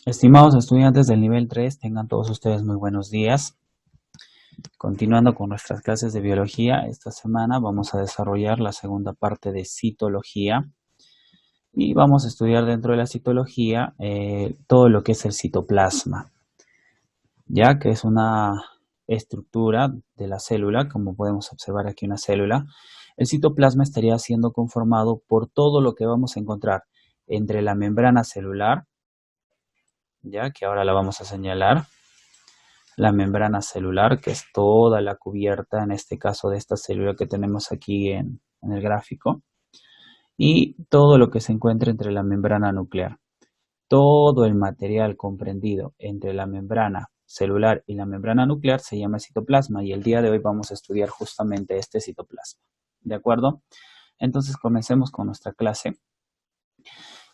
Estimados estudiantes del nivel 3, tengan todos ustedes muy buenos días. Continuando con nuestras clases de biología, esta semana vamos a desarrollar la segunda parte de citología y vamos a estudiar dentro de la citología todo lo que es el citoplasma, ya que es una estructura de la célula, como podemos observar aquí una célula. El citoplasma estaría siendo conformado por todo lo que vamos a encontrar entre la membrana celular, ya que ahora la vamos a señalar, la membrana celular, que es toda la cubierta, en este caso de esta célula que tenemos aquí en el gráfico, y todo lo que se encuentra entre la membrana nuclear. Todo el material comprendido entre la membrana celular y la membrana nuclear se llama citoplasma, y el día de hoy vamos a estudiar justamente este citoplasma. ¿De acuerdo? Entonces comencemos con nuestra clase.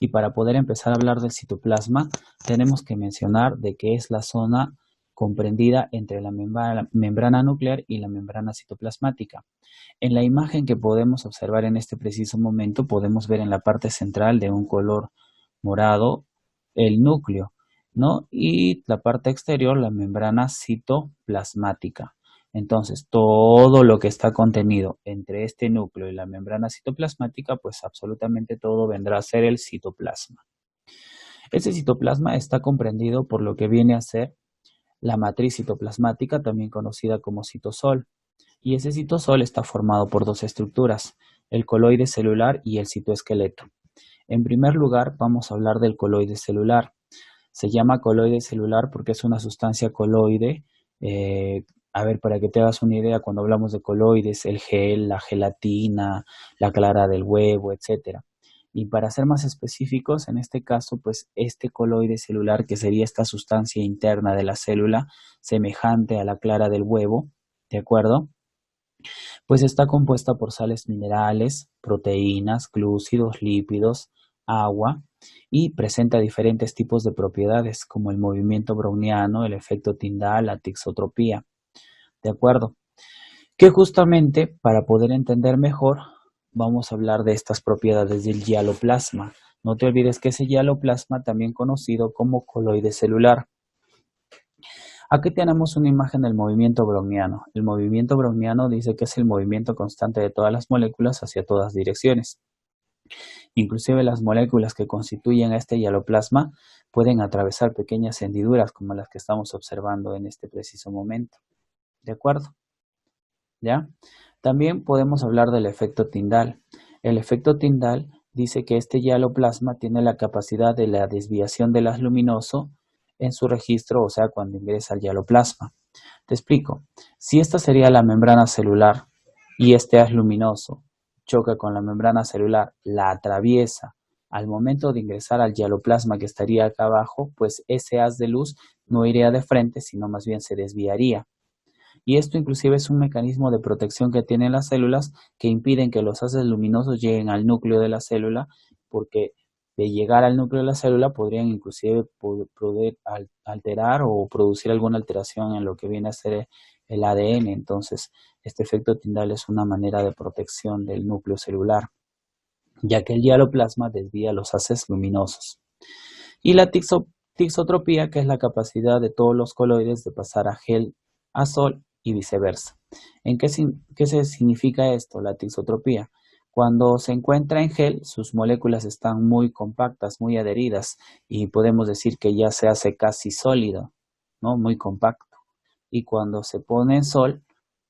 Y para poder empezar a hablar del citoplasma, tenemos que mencionar de que es la zona comprendida entre la membrana nuclear y la membrana citoplasmática. En la imagen que podemos observar en este preciso momento, podemos ver en la parte central de un color morado el núcleo, ¿no? Y la parte exterior, la membrana citoplasmática. Entonces, todo lo que está contenido entre este núcleo y la membrana citoplasmática, pues absolutamente todo vendrá a ser el citoplasma. Este citoplasma está comprendido por lo que viene a ser la matriz citoplasmática, también conocida como citosol. Y ese citosol está formado por dos estructuras, el coloide celular y el citoesqueleto. En primer lugar, vamos a hablar del coloide celular. Se llama coloide celular porque es una sustancia coloide. Para que te hagas una idea, cuando hablamos de coloides, el gel, la gelatina, la clara del huevo, etcétera. Y para ser más específicos, en este caso, pues este coloide celular, que sería esta sustancia interna de la célula, semejante a la clara del huevo, ¿de acuerdo? Pues está compuesta por sales minerales, proteínas, glúcidos, lípidos, agua y presenta diferentes tipos de propiedades como el movimiento browniano, el efecto Tyndall, la tixotropía. ¿De acuerdo? Que justamente para poder entender mejor vamos a hablar de estas propiedades del hialoplasma. No te olvides que ese hialoplasma, también conocido como coloide celular. Aquí tenemos una imagen del movimiento browniano. El movimiento browniano dice que es el movimiento constante de todas las moléculas hacia todas direcciones. Inclusive las moléculas que constituyen este hialoplasma pueden atravesar pequeñas hendiduras como las que estamos observando en este preciso momento. ¿De acuerdo? ¿Ya? También podemos hablar del efecto Tyndall. El efecto Tyndall dice que este hialoplasma tiene la capacidad de la desviación del haz luminoso en su registro, o sea, cuando ingresa al hialoplasma. Te explico. Si esta sería la membrana celular y este haz luminoso choca con la membrana celular, la atraviesa, al momento de ingresar al hialoplasma que estaría acá abajo, pues ese haz de luz no iría de frente, sino más bien se desviaría. Y esto inclusive es un mecanismo de protección que tienen las células que impiden que los haces luminosos lleguen al núcleo de la célula, porque de llegar al núcleo de la célula podrían inclusive poder alterar o producir alguna alteración en lo que viene a ser el ADN. Entonces, este efecto Tyndall es una manera de protección del núcleo celular, ya que el hialoplasma desvía los haces luminosos. Y la tixotropía, que es la capacidad de todos los coloides de pasar a gel a sol y viceversa. ¿Qué se significa esto, la tixotropía? Cuando se encuentra en gel, sus moléculas están muy compactas, muy adheridas, y podemos decir que ya se hace casi sólido, ¿no? Muy compacto. Y cuando se pone en sol,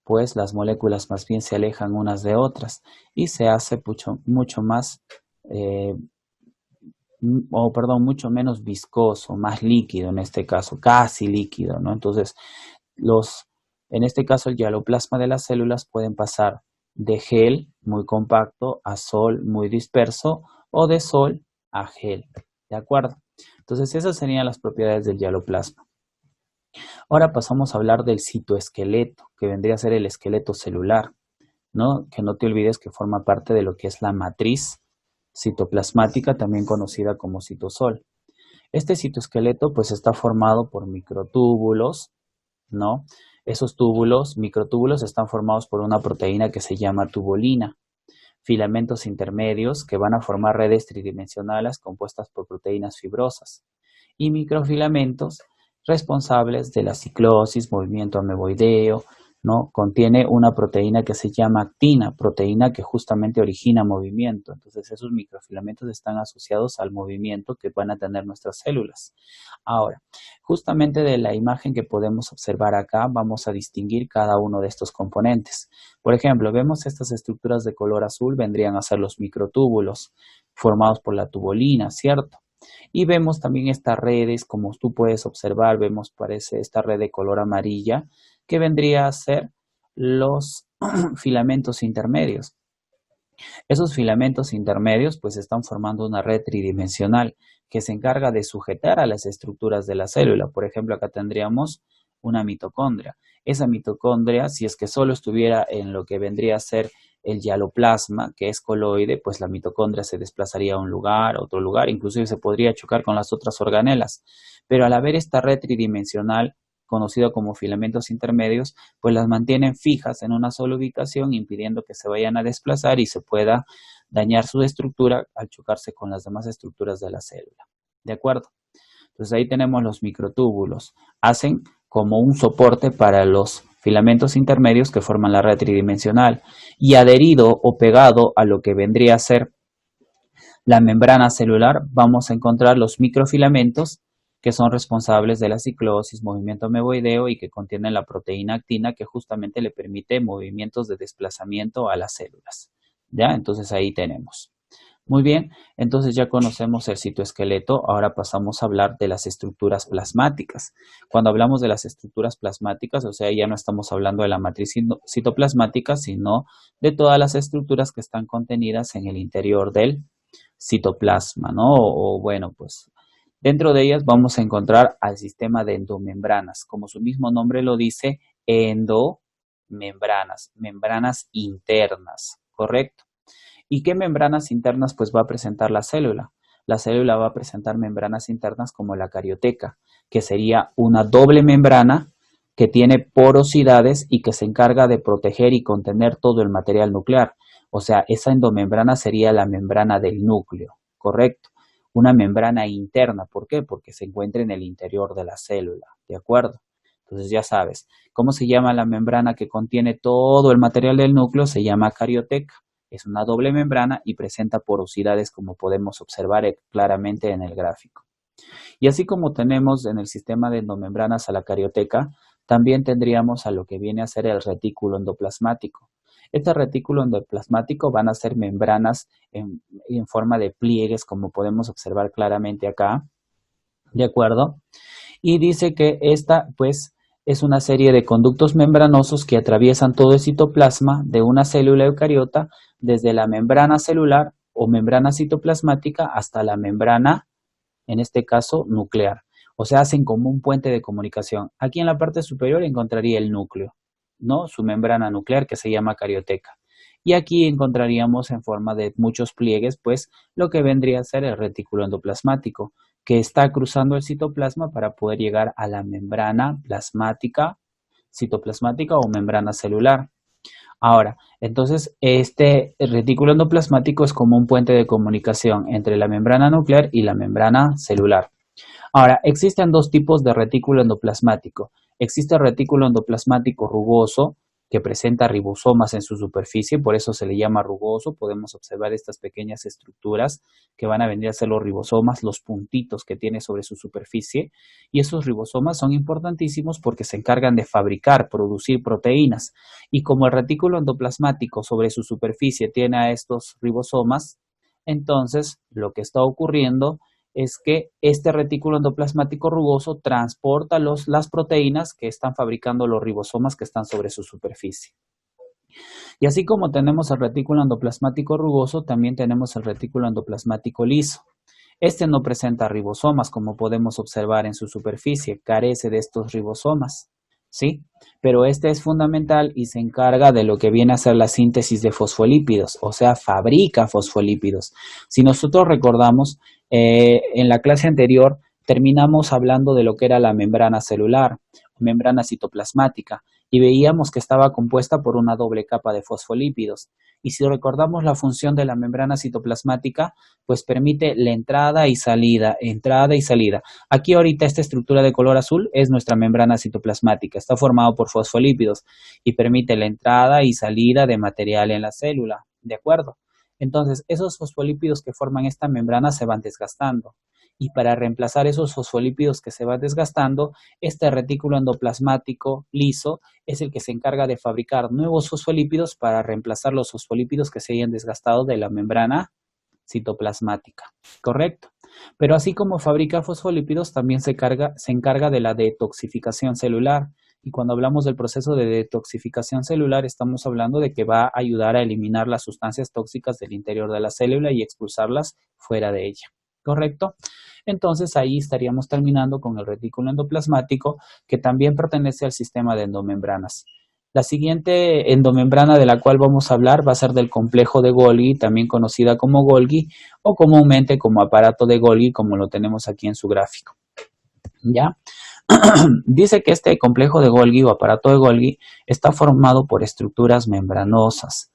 pues las moléculas más bien se alejan unas de otras y se hace mucho más mucho menos viscoso, más líquido en este caso, casi líquido, ¿no? Entonces, en este caso el hialoplasma de las células pueden pasar de gel muy compacto a sol muy disperso o de sol a gel, ¿de acuerdo? Entonces, esas serían las propiedades del hialoplasma. Ahora pasamos a hablar del citoesqueleto, que vendría a ser el esqueleto celular, ¿no? Que no te olvides que forma parte de lo que es la matriz citoplasmática, también conocida como citosol. Este citoesqueleto pues está formado por microtúbulos, ¿no? Esos microtúbulos, están formados por una proteína que se llama tubulina, filamentos intermedios que van a formar redes tridimensionales compuestas por proteínas fibrosas. y microfilamentos responsables de la ciclosis, movimiento ameboideo, ¿no? Contiene una proteína que se llama actina, proteína que justamente origina movimiento. Entonces, esos microfilamentos están asociados al movimiento que van a tener nuestras células. Ahora, justamente de la imagen que podemos observar acá, vamos a distinguir cada uno de estos componentes. Por ejemplo, vemos estas estructuras de color azul, vendrían a ser los microtúbulos formados por la tubulina, ¿cierto? Y vemos también estas redes, como tú puedes observar, vemos parece esta red de color amarilla, que vendría a ser los filamentos intermedios. Esos filamentos intermedios pues están formando una red tridimensional que se encarga de sujetar a las estructuras de la célula. Por ejemplo, acá tendríamos una mitocondria. Esa mitocondria, si es que solo estuviera en lo que vendría a ser el hialoplasma, que es coloide, pues la mitocondria se desplazaría a un lugar, a otro lugar, inclusive se podría chocar con las otras organelas. Pero al haber esta red tridimensional, conocido como filamentos intermedios, pues las mantienen fijas en una sola ubicación, impidiendo que se vayan a desplazar y se pueda dañar su estructura al chocarse con las demás estructuras de la célula. ¿De acuerdo? Entonces ahí tenemos los microtúbulos. Hacen como un soporte para los filamentos intermedios que forman la red tridimensional y adherido o pegado a lo que vendría a ser la membrana celular, vamos a encontrar los microfilamentos que son responsables de la ciclosis, movimiento ameboideo y que contienen la proteína actina que justamente le permite movimientos de desplazamiento a las células. ¿Ya? Entonces ahí tenemos. Muy bien, entonces ya conocemos el citoesqueleto, ahora pasamos a hablar de las estructuras plasmáticas. Cuando hablamos de las estructuras plasmáticas, o sea, ya no estamos hablando de la matriz citoplasmática, sino de todas las estructuras que están contenidas en el interior del citoplasma, ¿no? O bueno, pues dentro de ellas vamos a encontrar al sistema de endomembranas. Como su mismo nombre lo dice, endomembranas, membranas internas, ¿correcto? ¿Y qué membranas internas pues va a presentar la célula? La célula va a presentar membranas internas como la carioteca, que sería una doble membrana que tiene porosidades y que se encarga de proteger y contener todo el material nuclear. O sea, esa endomembrana sería la membrana del núcleo, ¿correcto? Una membrana interna, ¿por qué? Porque se encuentra en el interior de la célula, ¿de acuerdo? Entonces ya sabes, ¿cómo se llama la membrana que contiene todo el material del núcleo? Se llama carioteca. Es una doble membrana y presenta porosidades como podemos observar claramente en el gráfico. Y así como tenemos en el sistema de endomembranas a la carioteca, también tendríamos a lo que viene a ser el retículo endoplasmático. Este retículo endoplasmático van a ser membranas en forma de pliegues, como podemos observar claramente acá, ¿de acuerdo? Y dice que esta, pues, es una serie de conductos membranosos que atraviesan todo el citoplasma de una célula eucariota desde la membrana celular o membrana citoplasmática hasta la membrana, en este caso, nuclear. O sea, hacen como un puente de comunicación. Aquí en la parte superior encontraría el núcleo, ¿no? Su membrana nuclear que se llama carioteca. Y aquí encontraríamos en forma de muchos pliegues, pues, lo que vendría a ser el retículo endoplasmático, que está cruzando el citoplasma para poder llegar a la membrana plasmática, citoplasmática o membrana celular. Ahora, entonces, este retículo endoplasmático es como un puente de comunicación entre la membrana nuclear y la membrana celular. Ahora, existen dos tipos de retículo endoplasmático. Existe el retículo endoplasmático rugoso, que presenta ribosomas en su superficie, por eso se le llama rugoso. Podemos observar estas pequeñas estructuras que van a venir a ser los ribosomas, los puntitos que tiene sobre su superficie. Y esos ribosomas son importantísimos porque se encargan de fabricar, producir proteínas. Y como el retículo endoplasmático sobre su superficie tiene a estos ribosomas, entonces lo que está ocurriendo es que este retículo endoplasmático rugoso transporta las proteínas que están fabricando los ribosomas que están sobre su superficie. Y así como tenemos el retículo endoplasmático rugoso, también tenemos el retículo endoplasmático liso. Este no presenta ribosomas, como podemos observar en su superficie, carece de estos ribosomas, ¿sí? Pero este es fundamental y se encarga de lo que viene a ser la síntesis de fosfolípidos, o sea, fabrica fosfolípidos. Si nosotros recordamos, en la clase anterior terminamos hablando de lo que era la membrana celular, membrana citoplasmática, y veíamos que estaba compuesta por una doble capa de fosfolípidos. Y si recordamos la función de la membrana citoplasmática, pues permite la entrada y salida, entrada y salida. Aquí ahorita esta estructura de color azul es nuestra membrana citoplasmática, está formado por fosfolípidos y permite la entrada y salida de material en la célula, ¿de acuerdo? Entonces, esos fosfolípidos que forman esta membrana se van desgastando. Y para reemplazar esos fosfolípidos que se van desgastando, este retículo endoplasmático liso es el que se encarga de fabricar nuevos fosfolípidos para reemplazar los fosfolípidos que se hayan desgastado de la membrana citoplasmática, ¿correcto? Pero así como fabrica fosfolípidos, también se encarga de la detoxificación celular. Y cuando hablamos del proceso de detoxificación celular, estamos hablando de que va a ayudar a eliminar las sustancias tóxicas del interior de la célula y expulsarlas fuera de ella, ¿correcto? Entonces ahí estaríamos terminando con el retículo endoplasmático, que también pertenece al sistema de endomembranas. La siguiente endomembrana de la cual vamos a hablar va a ser del complejo de Golgi, también conocida como Golgi o comúnmente como aparato de Golgi, como lo tenemos aquí en su gráfico. ¿Ya? Dice que este complejo de Golgi o aparato de Golgi está formado por estructuras membranosas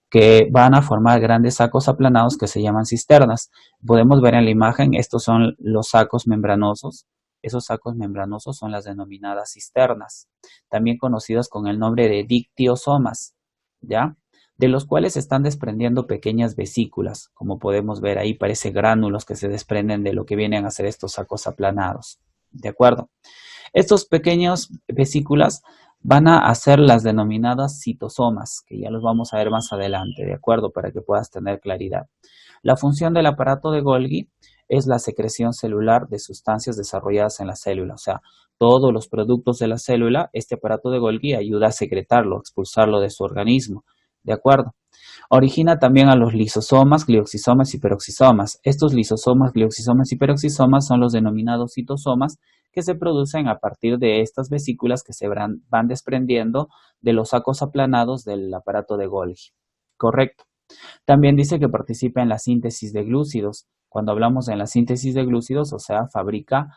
que van a formar grandes sacos aplanados que se llaman cisternas. Podemos ver en la imagen, estos son los sacos membranosos. Esos sacos membranosos son las denominadas cisternas, también conocidas con el nombre de dictiosomas, ¿ya? De los cuales están desprendiendo pequeñas vesículas. Como podemos ver ahí, parece gránulos que se desprenden de lo que vienen a ser estos sacos aplanados, ¿de acuerdo? Estos pequeños vesículas van a hacer las denominadas citosomas, que ya los vamos a ver más adelante, ¿de acuerdo? Para que puedas tener claridad. La función del aparato de Golgi es la secreción celular de sustancias desarrolladas en la célula. O sea, todos los productos de la célula, este aparato de Golgi ayuda a secretarlo, a expulsarlo de su organismo, ¿de acuerdo? Origina también a los lisosomas, glioxisomas y peroxisomas. Estos lisosomas, glioxisomas y peroxisomas son los denominados citosomas que se producen a partir de estas vesículas que se van desprendiendo de los sacos aplanados del aparato de Golgi. Correcto. También dice que participa en la síntesis de glúcidos. Cuando hablamos en la síntesis de glúcidos, o sea, fabrica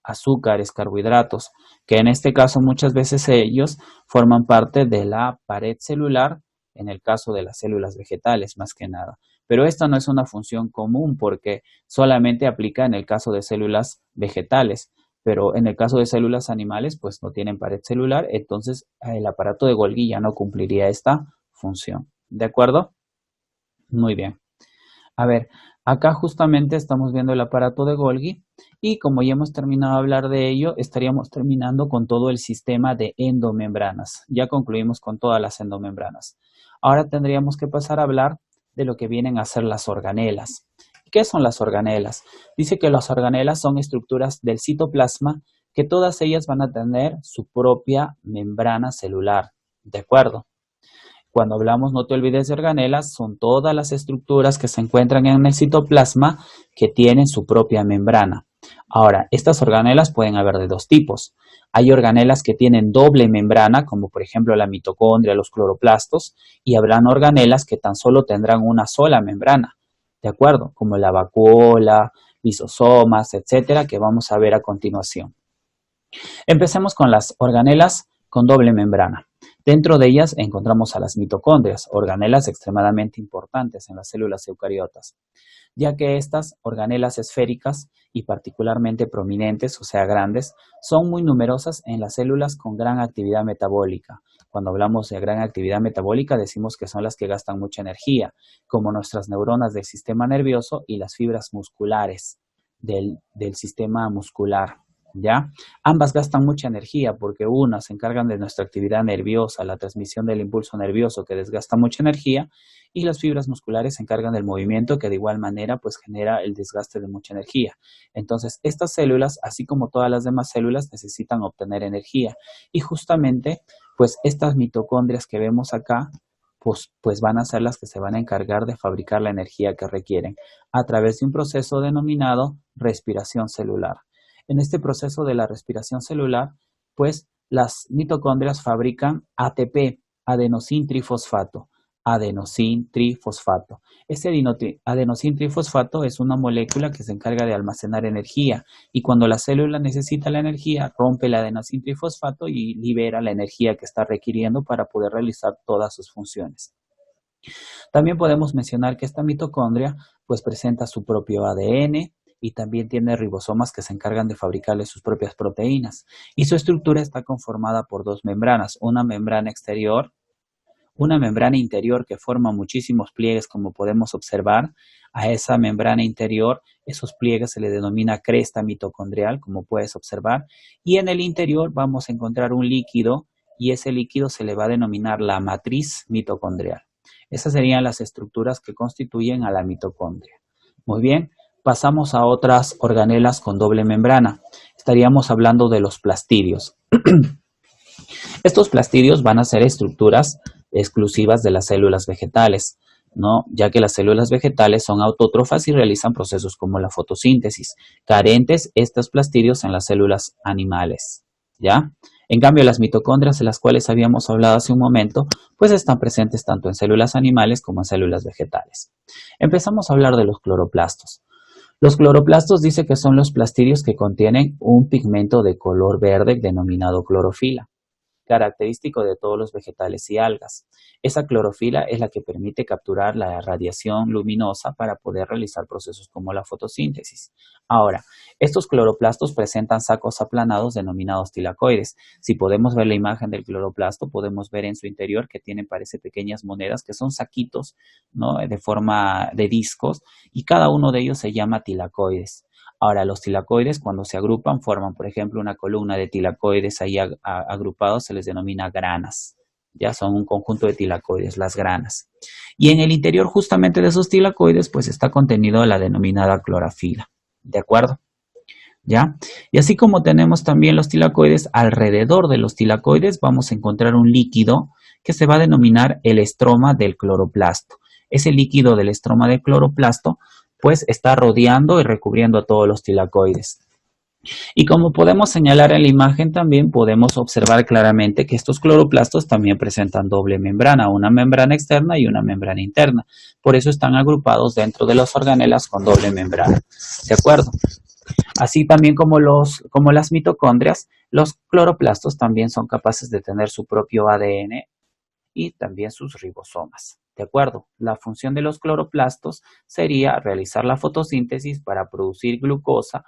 azúcares, carbohidratos, que en este caso muchas veces ellos forman parte de la pared celular, en el caso de las células vegetales más que nada. Pero esta no es una función común porque solamente aplica en el caso de células vegetales, pero en el caso de células animales pues no tienen pared celular, entonces el aparato de Golgi ya no cumpliría esta función. ¿De acuerdo? Muy bien. A ver, acá justamente estamos viendo el aparato de Golgi y como ya hemos terminado de hablar de ello, estaríamos terminando con todo el sistema de endomembranas. Ya concluimos con todas las endomembranas. Ahora tendríamos que pasar a hablar de lo que vienen a ser las organelas. ¿Qué son las organelas? Dice que las organelas son estructuras del citoplasma que todas ellas van a tener su propia membrana celular. ¿De acuerdo? Cuando hablamos, no te olvides de organelas, son todas las estructuras que se encuentran en el citoplasma que tienen su propia membrana. Ahora, estas organelas pueden haber de dos tipos. Hay organelas que tienen doble membrana, como por ejemplo la mitocondria, los cloroplastos, y habrán organelas que tan solo tendrán una sola membrana, ¿de acuerdo? Como la vacuola, lisosomas, etcétera, que vamos a ver a continuación. Empecemos con las organelas con doble membrana. Dentro de ellas encontramos a las mitocondrias, organelas extremadamente importantes en las células eucariotas, ya que estas organelas esféricas y particularmente prominentes, o sea grandes, son muy numerosas en las células con gran actividad metabólica. Cuando hablamos de gran actividad metabólica decimos que son las que gastan mucha energía, como nuestras neuronas del sistema nervioso y las fibras musculares del sistema muscular. ¿Ya? Ambas gastan mucha energía porque unas se encargan de nuestra actividad nerviosa, la transmisión del impulso nervioso que desgasta mucha energía y las fibras musculares se encargan del movimiento que de igual manera pues genera el desgaste de mucha energía. Entonces estas células, así como todas las demás células, necesitan obtener energía y justamente pues estas mitocondrias que vemos acá pues van a ser las que se van a encargar de fabricar la energía que requieren a través de un proceso denominado respiración celular. En este proceso de la respiración celular, pues las mitocondrias fabrican ATP, adenosin trifosfato. adenosín trifosfato. Este adenosín trifosfato es una molécula que se encarga de almacenar energía y cuando la célula necesita la energía, rompe el adenosín trifosfato y libera la energía que está requiriendo para poder realizar todas sus funciones. También podemos mencionar que esta mitocondria pues presenta su propio ADN y también tiene ribosomas que se encargan de fabricarle sus propias proteínas y su estructura está conformada por dos membranas, una membrana exterior, una membrana interior que forma muchísimos pliegues como podemos observar. A esa membrana interior, esos pliegues se le denomina cresta mitocondrial como puedes observar y en el interior vamos a encontrar un líquido y ese líquido se le va a denominar la matriz mitocondrial. Esas serían las estructuras que constituyen a la mitocondria. Muy bien, pasamos a otras organelas con doble membrana. Estaríamos hablando de los plastidios. Estos plastidios van a ser estructuras exclusivas de las células vegetales, ¿no? Ya que las células vegetales son autótrofas y realizan procesos como la fotosíntesis, carentes estos plastidios en las células animales, ¿ya? En cambio, las mitocondrias de las cuales habíamos hablado hace un momento, pues están presentes tanto en células animales como en células vegetales. Empezamos a hablar de los cloroplastos. Los cloroplastos dice que son los plastidios que contienen un pigmento de color verde denominado clorofila, característico de todos los vegetales y algas. Esa clorofila es la que permite capturar la radiación luminosa para poder realizar procesos como la fotosíntesis. Ahora, estos cloroplastos presentan sacos aplanados denominados tilacoides. Si podemos ver la imagen del cloroplasto, podemos ver en su interior que tienen, parece, pequeñas monedas que son saquitos, ¿no? De forma de discos y cada uno de ellos se llama tilacoides. Ahora, los tilacoides cuando se agrupan forman, por ejemplo, una columna de tilacoides ahí agrupados, se les denomina granas. Ya son un conjunto de tilacoides, las granas. Y en el interior justamente de esos tilacoides, pues está contenido la denominada clorofila. ¿De acuerdo? ¿Ya? Y así como tenemos también los tilacoides, alrededor de los tilacoides vamos a encontrar un líquido que se va a denominar el estroma del cloroplasto. Ese líquido del estroma del cloroplasto pues está rodeando y recubriendo a todos los tilacoides. Y como podemos señalar en la imagen también podemos observar claramente que estos cloroplastos también presentan doble membrana, una membrana externa y una membrana interna. Por eso están agrupados dentro de las organelas con doble membrana. ¿De acuerdo? Así también como las mitocondrias, los cloroplastos también son capaces de tener su propio ADN y también sus ribosomas. ¿De acuerdo? La función de los cloroplastos sería realizar la fotosíntesis para producir glucosa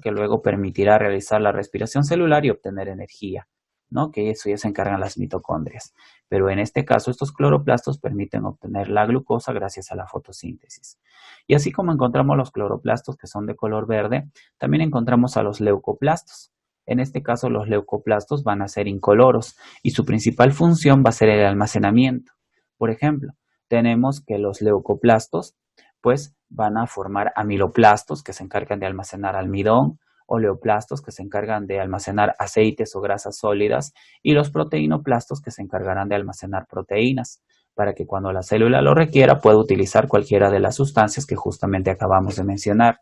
que luego permitirá realizar la respiración celular y obtener energía, ¿no? Que eso ya se encargan las mitocondrias. Pero en este caso, estos cloroplastos permiten obtener la glucosa gracias a la fotosíntesis. Y así como encontramos los cloroplastos que son de color verde, también encontramos a los leucoplastos. En este caso, los leucoplastos van a ser incoloros y su principal función va a ser el almacenamiento. Por ejemplo, tenemos que los leucoplastos pues van a formar amiloplastos que se encargan de almacenar almidón, oleoplastos que se encargan de almacenar aceites o grasas sólidas y los proteinoplastos que se encargarán de almacenar proteínas para que cuando la célula lo requiera pueda utilizar cualquiera de las sustancias que justamente acabamos de mencionar.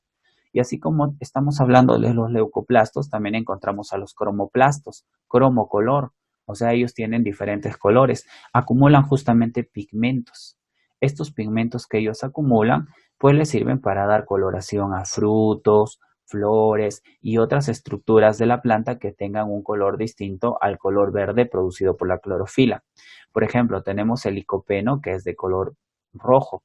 Y así como estamos hablando de los leucoplastos, también encontramos a los cromoplastos, cromocolor, o sea, ellos tienen diferentes colores, acumulan justamente pigmentos. Estos pigmentos que ellos acumulan, pues les sirven para dar coloración a frutos, flores y otras estructuras de la planta que tengan un color distinto al color verde producido por la clorofila. Por ejemplo, tenemos el licopeno que es de color rojo,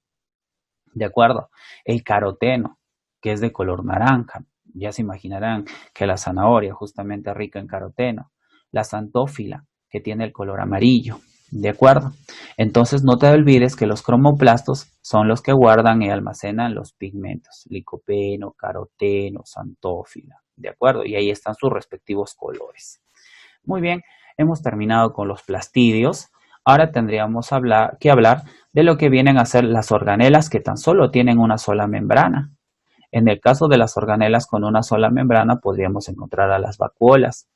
¿de acuerdo? El caroteno, que es de color naranja. Ya se imaginarán que la zanahoria justamente es rica en caroteno. La xantófila, que tiene el color amarillo. ¿De acuerdo? Entonces no te olvides que los cromoplastos son los que guardan y almacenan los pigmentos. Licopeno, caroteno, xantófila. ¿De acuerdo? Y ahí están sus respectivos colores. Muy bien, hemos terminado con los plastidios. Ahora tendríamos que hablar de lo que vienen a ser las organelas que tan solo tienen una sola membrana. En el caso de las organelas con una sola membrana podríamos encontrar a las vacuolas.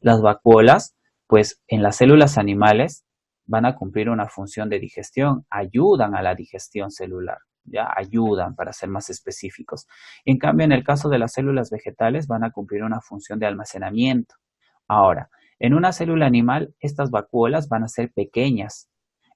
Las vacuolas, pues en las células animales van a cumplir una función de digestión, ayudan a la digestión celular, ya ayudan para ser más específicos. En cambio, en el caso de las células vegetales van a cumplir una función de almacenamiento. Ahora, en una célula animal, estas vacuolas van a ser pequeñas.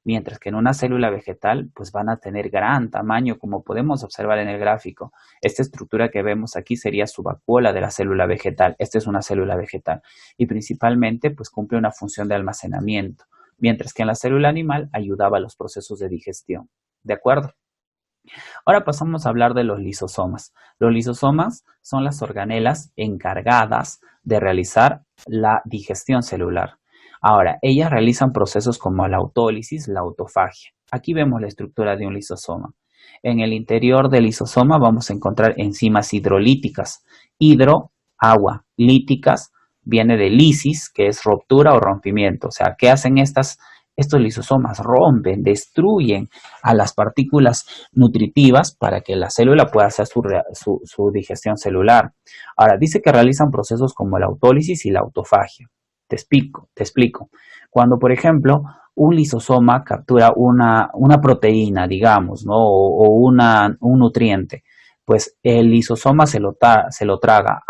mientras que en una célula vegetal pues van a tener gran tamaño, como podemos observar en el gráfico. Esta estructura que vemos aquí sería su vacuola de la célula vegetal. Esta es una célula vegetal y principalmente pues cumple una función de almacenamiento, mientras que en la célula animal ayudaba a los procesos de digestión. ¿De acuerdo? Ahora pasamos a hablar de los lisosomas. Los lisosomas son las organelas encargadas de realizar la digestión celular. Ahora, ellas realizan procesos como la autólisis, la autofagia. Aquí vemos la estructura de un lisosoma. En el interior del lisosoma vamos a encontrar enzimas hidrolíticas. Hidro, agua, líticas, viene de lisis, que es ruptura o rompimiento. O sea, ¿qué hacen estos lisosomas? Rompen, destruyen a las partículas nutritivas para que la célula pueda hacer su digestión celular. Ahora, dice que realizan procesos como la autólisis y la autofagia. Te explico. Cuando, por ejemplo, un lisosoma captura una proteína, digamos, ¿no? o un nutriente, pues el lisosoma se lo traga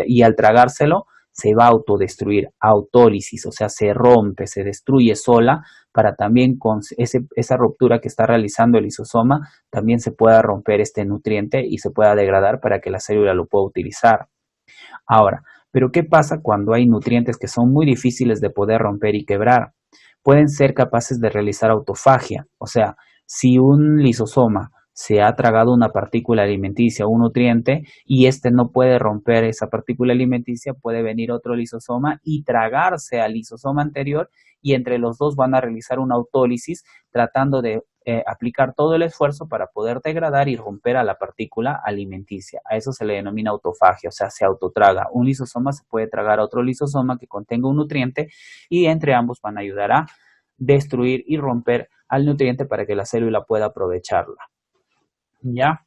y al tragárselo se va a autodestruir, autólisis, o sea, se rompe, se destruye sola para también con esa ruptura que está realizando el lisosoma, también se pueda romper este nutriente y se pueda degradar para que la célula lo pueda utilizar. Ahora, ¿pero qué pasa cuando hay nutrientes que son muy difíciles de poder romper y quebrar? Pueden ser capaces de realizar autofagia, o sea, si un lisosoma se ha tragado una partícula alimenticia o un nutriente y este no puede romper esa partícula alimenticia, puede venir otro lisosoma y tragarse al lisosoma anterior y entre los dos van a realizar una autólisis tratando de aplicar todo el esfuerzo para poder degradar y romper a la partícula alimenticia. A eso se le denomina autofagia, o sea, se autotraga. Un lisosoma se puede tragar a otro lisosoma que contenga un nutriente y entre ambos van a ayudar a destruir y romper al nutriente para que la célula pueda aprovecharla. ¿Ya?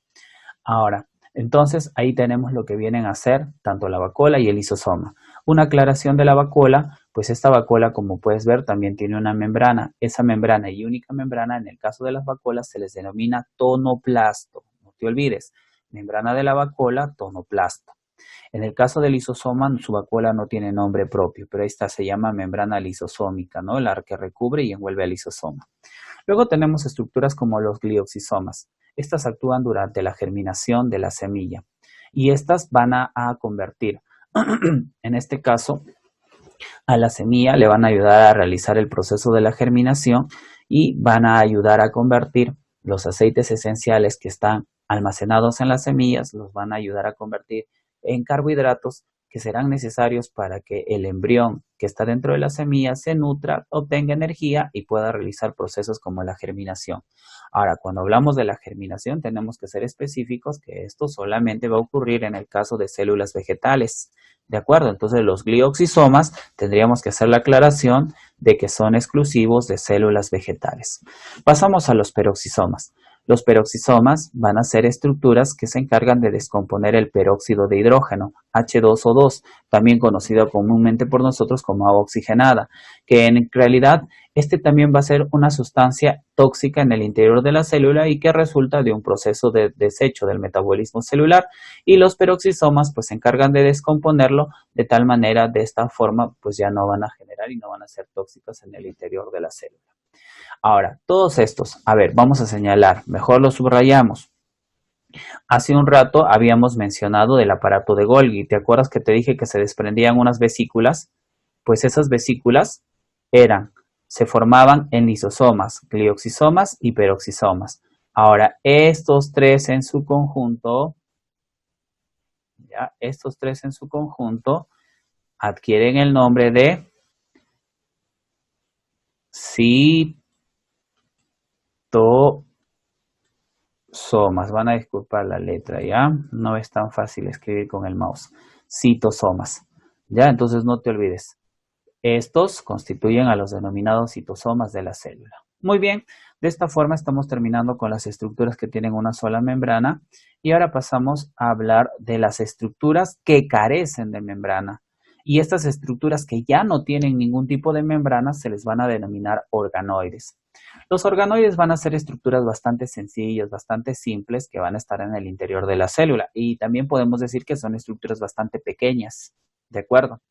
Ahora, entonces ahí tenemos lo que vienen a ser tanto la vacuola y el lisosoma. Una aclaración de la vacuola, pues esta vacuola, como puedes ver, también tiene una membrana. Esa membrana y única membrana, en el caso de las vacuolas, se les denomina tonoplasto. No te olvides, membrana de la vacuola, tonoplasto. En el caso del lisosoma, su vacuola no tiene nombre propio, pero esta se llama membrana lisosómica, ¿no? La que recubre y envuelve al lisosoma. Luego tenemos estructuras como los glioxisomas. Estas actúan durante la germinación de la semilla y estas van a convertir, en este caso, a la semilla le van a ayudar a realizar el proceso de la germinación y van a ayudar a convertir los aceites esenciales que están almacenados en las semillas, los van a ayudar a convertir en carbohidratos que serán necesarios para que el embrión que está dentro de la semilla se nutra, obtenga energía y pueda realizar procesos como la germinación. Ahora, cuando hablamos de la germinación, tenemos que ser específicos que esto solamente va a ocurrir en el caso de células vegetales. ¿De acuerdo? Entonces, los glioxisomas tendríamos que hacer la aclaración de que son exclusivos de células vegetales. Pasamos a los peroxisomas. Los peroxisomas van a ser estructuras que se encargan de descomponer el peróxido de hidrógeno, H2O2, también conocido comúnmente por nosotros como agua oxigenada, que en realidad este también va a ser una sustancia tóxica en el interior de la célula y que resulta de un proceso de desecho del metabolismo celular y los peroxisomas pues se encargan de descomponerlo de tal manera, de esta forma pues ya no van a generar y no van a ser tóxicos en el interior de la célula. Ahora, todos estos, a ver, vamos a señalar, mejor los subrayamos. Hace un rato habíamos mencionado del aparato de Golgi. ¿Te acuerdas que te dije que se desprendían unas vesículas? Pues esas vesículas se formaban en lisosomas, glioxisomas y peroxisomas. Ahora, estos tres en su conjunto, adquieren el nombre de citosomas. Van a disculpar la letra, ¿ya? No es tan fácil escribir con el mouse. Citosomas, ¿ya? Entonces no te olvides. Estos constituyen a los denominados citosomas de la célula. Muy bien, de esta forma estamos terminando con las estructuras que tienen una sola membrana y ahora pasamos a hablar de las estructuras que carecen de membrana. Y estas estructuras que ya no tienen ningún tipo de membrana se les van a denominar organoides. Los organoides van a ser estructuras bastante sencillas, bastante simples, que van a estar en el interior de la célula. Y también podemos decir que son estructuras bastante pequeñas, ¿de acuerdo?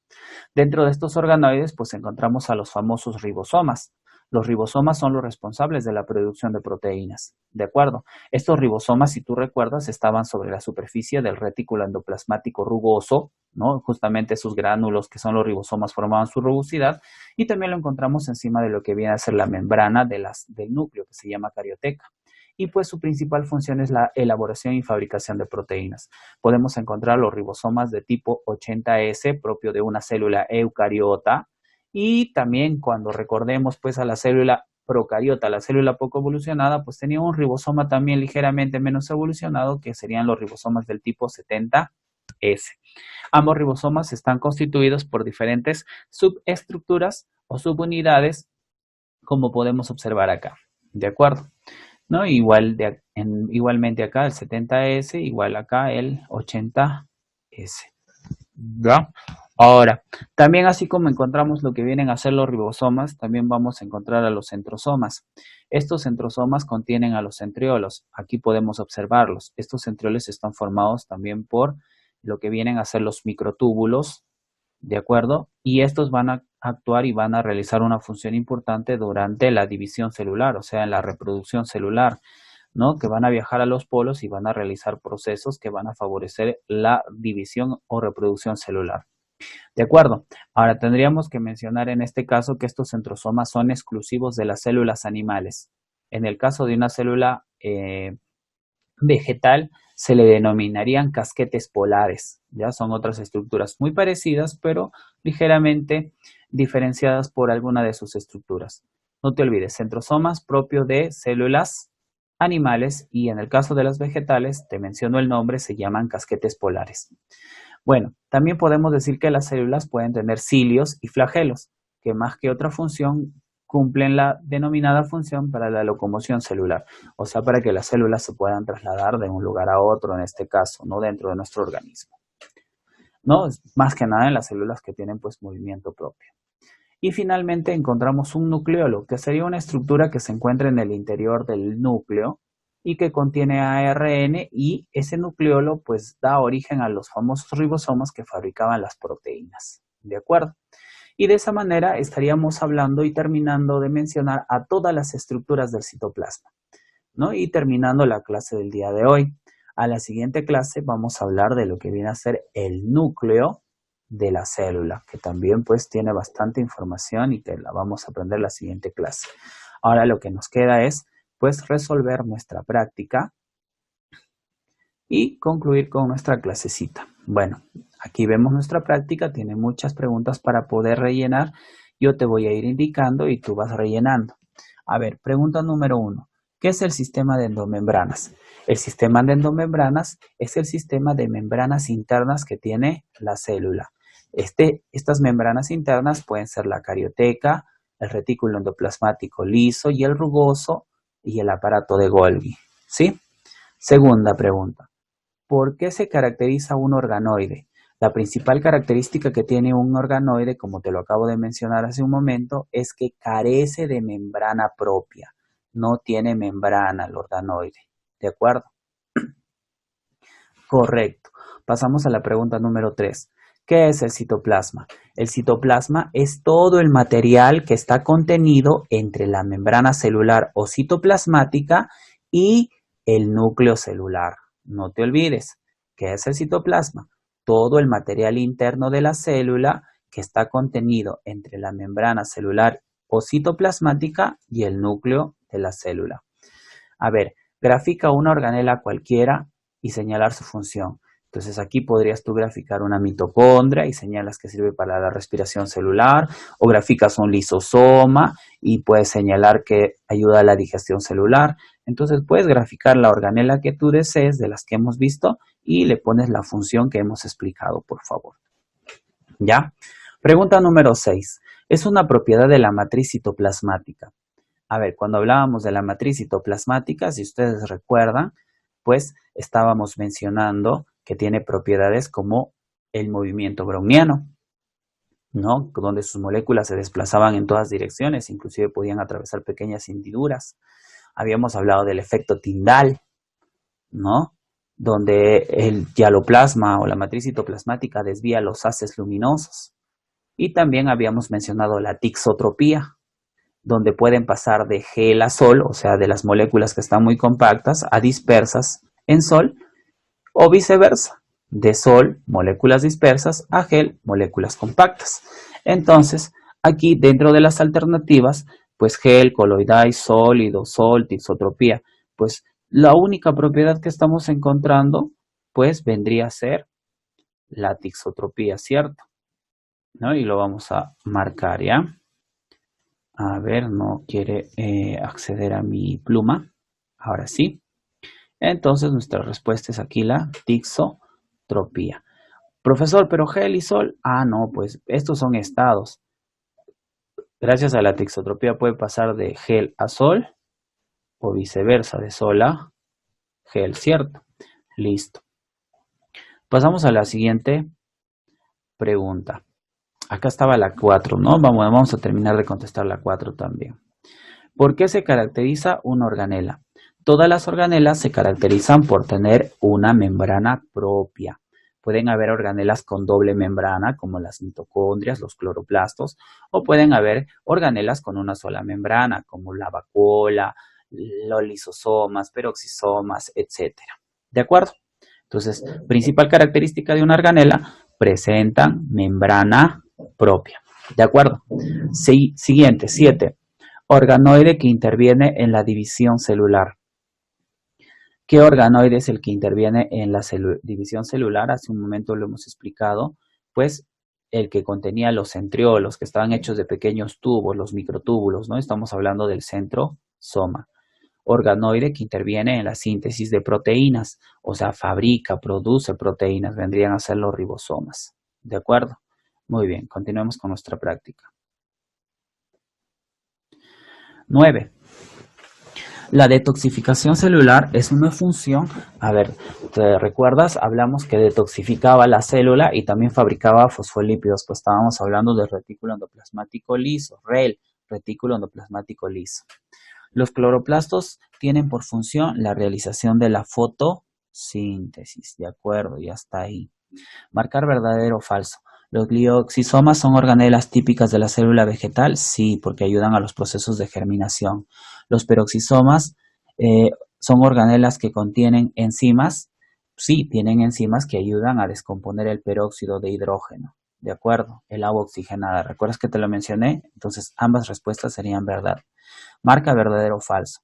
Dentro de estos organoides, pues encontramos a los famosos ribosomas. Los ribosomas son los responsables de la producción de proteínas, ¿de acuerdo? Estos ribosomas, si tú recuerdas, estaban sobre la superficie del retículo endoplasmático rugoso, ¿no? Justamente esos gránulos que son los ribosomas formaban su rugosidad, y también lo encontramos encima de lo que viene a ser la membrana del núcleo, que se llama carioteca. Y pues su principal función es la elaboración y fabricación de proteínas. Podemos encontrar los ribosomas de tipo 80S, propio de una célula eucariota, y también cuando recordemos pues a la célula procariota, la célula poco evolucionada, pues tenía un ribosoma también ligeramente menos evolucionado, que serían los ribosomas del tipo 70S. Ambos ribosomas están constituidos por diferentes subestructuras o subunidades, como podemos observar acá. ¿De acuerdo? ¿No? Igualmente acá el 70S, igual acá el 80S. ¿Ya? Ahora, también así como encontramos lo que vienen a ser los ribosomas, también vamos a encontrar a los centrosomas. Estos centrosomas contienen a los centriolos. Aquí podemos observarlos. Estos centriolos están formados también por lo que vienen a ser los microtúbulos, ¿de acuerdo? Y estos van a actuar y van a realizar una función importante durante la división celular, o sea, en la reproducción celular, ¿no? Que van a viajar a los polos y van a realizar procesos que van a favorecer la división o reproducción celular. ¿De acuerdo? Ahora tendríamos que mencionar en este caso que estos centrosomas son exclusivos de las células animales. En el caso de una célula vegetal se le denominarían casquetes polares. Ya son otras estructuras muy parecidas, pero ligeramente diferenciadas por alguna de sus estructuras. No te olvides, centrosomas propio de células animales, y en el caso de las vegetales, te menciono el nombre, se llaman casquetes polares. Bueno, también podemos decir que las células pueden tener cilios y flagelos, que más que otra función cumplen la denominada función para la locomoción celular, o sea, para que las células se puedan trasladar de un lugar a otro, en este caso, no dentro de nuestro organismo. ¿No? Más que nada en las células que tienen pues movimiento propio. Y finalmente encontramos un nucleolo, que sería una estructura que se encuentra en el interior del núcleo y que contiene ARN, y ese nucleolo pues da origen a los famosos ribosomas que fabricaban las proteínas. ¿De acuerdo? Y de esa manera estaríamos hablando y terminando de mencionar a todas las estructuras del citoplasma, ¿no? Y terminando la clase del día de hoy. A la siguiente clase vamos a hablar de lo que viene a ser el núcleo de la célula, que también pues tiene bastante información y que la vamos a aprender en la siguiente clase. Ahora lo que nos queda es pues resolver nuestra práctica y concluir con nuestra clasecita. Bueno, aquí vemos nuestra práctica, tiene muchas preguntas para poder rellenar. Yo te voy a ir indicando y tú vas rellenando. A ver, pregunta número 1. ¿Qué es el sistema de endomembranas? El sistema de endomembranas es el sistema de membranas internas que tiene la célula. Estas membranas internas pueden ser la carioteca, el retículo endoplasmático liso y el rugoso y el aparato de Golgi, ¿sí? Segunda pregunta. ¿Por qué se caracteriza un organoide? La principal característica que tiene un organoide, como te lo acabo de mencionar hace un momento, es que carece de membrana propia. No tiene membrana el organoide. ¿De acuerdo? Correcto. Pasamos a la pregunta número 3. ¿Qué es el citoplasma? El citoplasma es todo el material que está contenido entre la membrana celular o citoplasmática y el núcleo celular. No te olvides, ¿qué es el citoplasma? Todo el material interno de la célula que está contenido entre la membrana celular o citoplasmática y el núcleo de la célula. A ver, grafica una organela cualquiera y señalar su función. Entonces aquí podrías tú graficar una mitocondria y señalas que sirve para la respiración celular, o graficas un lisosoma y puedes señalar que ayuda a la digestión celular. Entonces puedes graficar la organela que tú desees de las que hemos visto y le pones la función que hemos explicado, por favor. ¿Ya? Pregunta número 6. Es una propiedad de la matriz citoplasmática. A ver, cuando hablábamos de la matriz citoplasmática, si ustedes recuerdan, pues estábamos mencionando que tiene propiedades como el movimiento browniano, ¿no? Donde sus moléculas se desplazaban en todas direcciones, inclusive podían atravesar pequeñas hendiduras. Habíamos hablado del efecto Tyndall, ¿no? Donde el hialoplasma o la matriz citoplasmática desvía los haces luminosos. Y también habíamos mencionado la tixotropía, donde pueden pasar de gel a sol, o sea, de las moléculas que están muy compactas a dispersas en sol, o viceversa, de sol, moléculas dispersas, a gel, moléculas compactas. Entonces, aquí dentro de las alternativas, pues gel, coloidal, sólido, sol, tixotropía, pues la única propiedad que estamos encontrando, pues vendría a ser la tixotropía, ¿cierto? ¿No? Y lo vamos a marcar, ¿ya? A ver, no quiere acceder a mi pluma. Ahora sí. Entonces nuestra respuesta es aquí la tixotropía. Profesor, pero gel y sol. Ah, no, pues estos son estados. Gracias a la tixotropía puede pasar de gel a sol o viceversa, de sol a gel, ¿cierto? Listo. Pasamos a la siguiente pregunta. Acá estaba la 4, ¿no? Vamos a terminar de contestar la 4 también. ¿Por qué se caracteriza una organela? Todas las organelas se caracterizan por tener una membrana propia. Pueden haber organelas con doble membrana, como las mitocondrias, los cloroplastos, o pueden haber organelas con una sola membrana, como la vacuola, los lisosomas, peroxisomas, etc. ¿De acuerdo? Entonces, principal característica de una organela, presentan membrana propia. ¿De acuerdo? Siguiente, 7. Organoide que interviene en la división celular. ¿Qué organoide es el que interviene en la división celular? Hace un momento lo hemos explicado, pues el que contenía los centriolos, que estaban hechos de pequeños tubos, los microtúbulos, ¿no? Estamos hablando del centrosoma. Organoide que interviene en la síntesis de proteínas, o sea, fabrica, produce proteínas, vendrían a ser los ribosomas. ¿De acuerdo? Muy bien, continuemos con nuestra práctica. 9. La detoxificación celular es una función, a ver, ¿te recuerdas? Hablamos que detoxificaba la célula y también fabricaba fosfolípidos, pues estábamos hablando del retículo endoplasmático liso, REL, retículo endoplasmático liso. Los cloroplastos tienen por función la realización de la fotosíntesis, ¿de acuerdo? Ya está ahí. Marcar verdadero o falso. ¿Los glioxisomas son organelas típicas de la célula vegetal? Sí, porque ayudan a los procesos de germinación. ¿Los peroxisomas son organelas que contienen enzimas? Sí, tienen enzimas que ayudan a descomponer el peróxido de hidrógeno. ¿De acuerdo? El agua oxigenada. ¿Recuerdas que te lo mencioné? Entonces, ambas respuestas serían verdad. Marca verdadero o falso.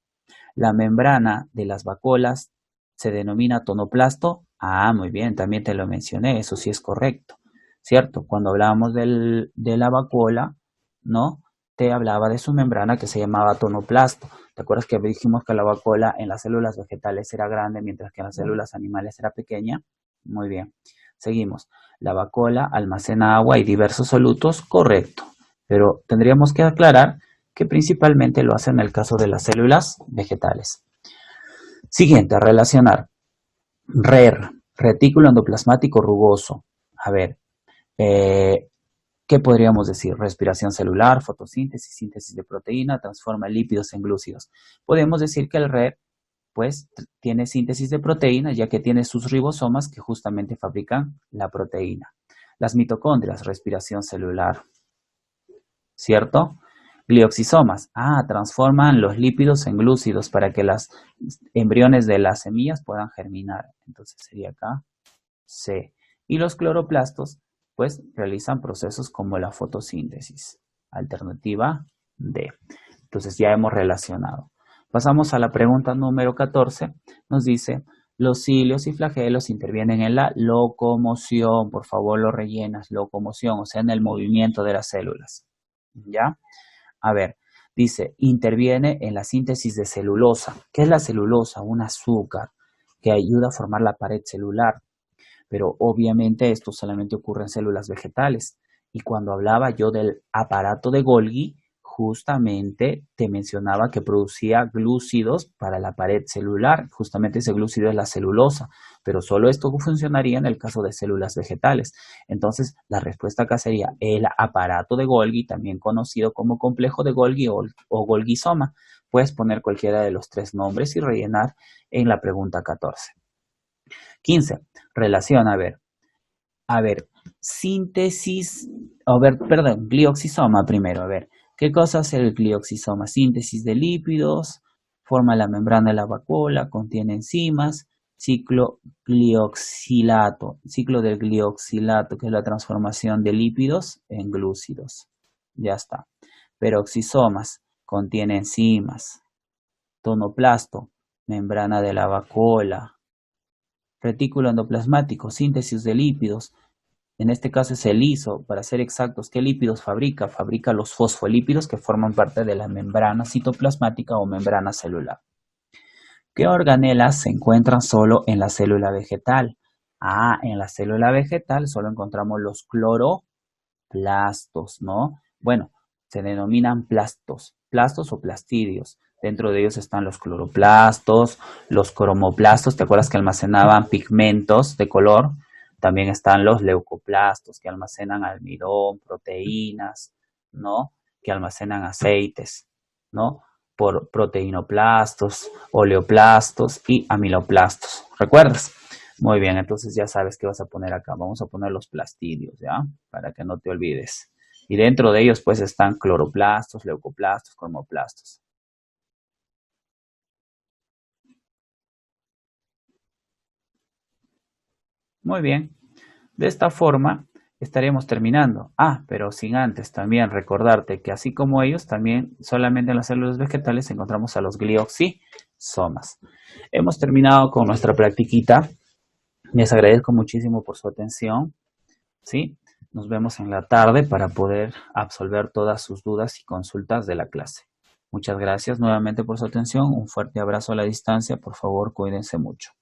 La membrana de las vacuolas se denomina tonoplasto. Ah, muy bien, también te lo mencioné, eso sí es correcto, ¿cierto? Cuando hablábamos de la vacuola, ¿no? Te hablaba de su membrana que se llamaba tonoplasto. ¿Te acuerdas que dijimos que la vacuola en las células vegetales era grande, mientras que en las células animales era pequeña? Muy bien, seguimos. La vacuola almacena agua y diversos solutos, correcto, pero tendríamos que aclarar que principalmente lo hace en el caso de las células vegetales. Siguiente, relacionar. RER, retículo endoplasmático rugoso. A ver, ¿qué podríamos decir? Respiración celular, fotosíntesis, síntesis de proteína, transforma lípidos en glúcidos. Podemos decir que el RER, pues, tiene síntesis de proteína, ya que tiene sus ribosomas que justamente fabrican la proteína. Las mitocondrias, respiración celular, ¿cierto? Glioxisomas, transforman los lípidos en glúcidos para que los embriones de las semillas puedan germinar. Entonces sería acá C. Y los cloroplastos, pues, realizan procesos como la fotosíntesis. Alternativa D. Entonces ya hemos relacionado. Pasamos a la pregunta número 14. Nos dice, los cilios y flagelos intervienen en la locomoción. Por favor, lo rellenas. Locomoción, o sea, en el movimiento de las células. ¿Ya? A ver, dice, interviene en la síntesis de celulosa. ¿Qué es la celulosa? Un azúcar que ayuda a formar la pared celular. Pero obviamente esto solamente ocurre en células vegetales. Y cuando hablaba yo del aparato de Golgi, justamente te mencionaba que producía glúcidos para la pared celular. Justamente ese glúcido es la celulosa, pero solo esto funcionaría en el caso de células vegetales. Entonces, la respuesta acá sería el aparato de Golgi, también conocido como complejo de Golgi o Golgisoma. Puedes poner cualquiera de los tres nombres y rellenar en la pregunta 14. 15. Relación, a ver, síntesis A ver, perdón, glioxisoma primero. A ver, ¿qué cosa es el glioxisoma? Síntesis de lípidos, forma la membrana de la vacuola, contiene enzimas, ciclo glioxilato, ciclo del glioxilato, que es la transformación de lípidos en glúcidos. Ya está. Peroxisomas, contiene enzimas, tonoplasto, membrana de la vacuola, retículo endoplasmático, síntesis de lípidos. En este caso es el liso, para ser exactos. ¿Qué lípidos fabrica? Fabrica los fosfolípidos que forman parte de la membrana citoplasmática o membrana celular. ¿Qué organelas se encuentran solo en la célula vegetal? En la célula vegetal solo encontramos los cloroplastos, ¿no? Bueno, se denominan plastos o plastidios. Dentro de ellos están los cloroplastos, los cromoplastos, ¿te acuerdas que almacenaban pigmentos de color? También están los leucoplastos, que almacenan almidón, proteínas, ¿no? Que almacenan aceites, ¿no? Por proteinoplastos, oleoplastos y amiloplastos. ¿Recuerdas? Muy bien, entonces ya sabes qué vas a poner acá. Vamos a poner los plastidios, ¿ya? Para que no te olvides. Y dentro de ellos pues están cloroplastos, leucoplastos, cromoplastos. Muy bien. De esta forma estaremos terminando. Pero sin antes también recordarte que así como ellos, también solamente en las células vegetales encontramos a los glioxisomas. Hemos terminado con nuestra practiquita. Les agradezco muchísimo por su atención. ¿Sí? Nos vemos en la tarde para poder absolver todas sus dudas y consultas de la clase. Muchas gracias nuevamente por su atención. Un fuerte abrazo a la distancia. Por favor, cuídense mucho.